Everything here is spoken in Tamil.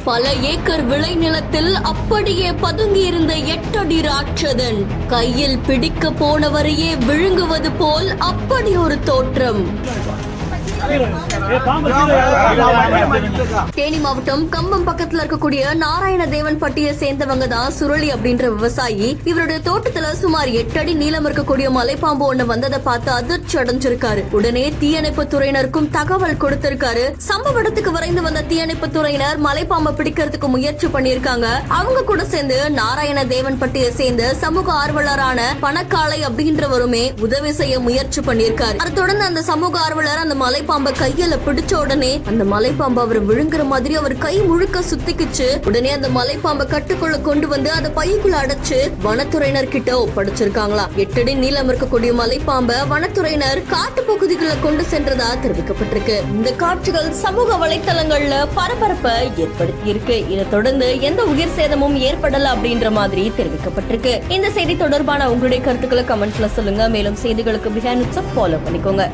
பல ஏக்கர் விளைநிலத்தில் அப்படியே பதுங்கியிருந்த 8 அடி ராட்சதன் கையில் பிடிக்க போனவரையே விழுங்குவது போல் அப்படி ஒரு தோற்றம். தேனி மாவட்டம் கம்பம் பக்கத்துல இருக்கக்கூடிய நாராயண தேவன் பட்டியை சேர்ந்தவங்க தான் சுருளி அப்படின்ற விவசாயி. இவருடைய தோட்டத்துல சுமார் 8 அடி நீளம் இருக்கக்கூடிய மலைப்பாம்பு ஒண்ணு வந்ததை பார்த்து அதிர்ச்சி அடைஞ்சிருக்காரு. உடனே தீயணைப்பு துறையினருக்கும் தகவல் கொடுத்திருக்காரு. சம்பவ இடத்துக்கு விரைந்து வந்த தீயணைப்பு துறையினர் மலைப்பாம்பை பிடிக்கிறதுக்கு முயற்சி பண்ணிருக்காங்க. அவங்க கூட சேர்ந்து நாராயண தேவன் பட்டியை சேர்ந்த சமூக ஆர்வலரான பணக்காளை அப்படின்றவருமே உதவி செய்ய முயற்சி பண்ணிருக்காரு. அதை தொடர்ந்து அந்த சமூக ஆர்வலர் அந்த மலைப்பாம்பை கையில பிடிச்ச உடனே அந்த மலைப்பாம்பு அவர் விழுங்குற மாதிரி அவர் கை முழுக்க சுத்திக்குச்சு. உடனே அந்த மலைப்பாம்பை கட்டுக்குள்ள கொண்டு வந்து அதை பைக்குள்ள அடைச்சு வனத்துறையினர் கிட்ட ஒப்படைச்சிருக்காங்களாம். 8 அடி நீளம் இருக்கக்கூடிய மலைப்பாம்பை வனத்துறையினர் காட்டு பகுதிகளை கொண்டு சென்றதா தெரிவிக்கப்பட்டிருக்கு. இந்த காட்சிகள் சமூக வலைத்தளங்கள்ல பரபரப்பை ஏற்படுத்தி இருக்கு. இதை தொடர்ந்து எந்த உயிர் சேதமும் ஏற்படல அப்படின்ற மாதிரி தெரிவிக்கப்பட்டிருக்கு. இந்த செய்தி தொடர்பான உங்களுடைய கருத்துக்களை கமெண்ட்ல சொல்லுங்க. மேலும் செய்திகளுக்கு பிஹைண்ட் ஃபாலோ பண்ணிக்கோங்க.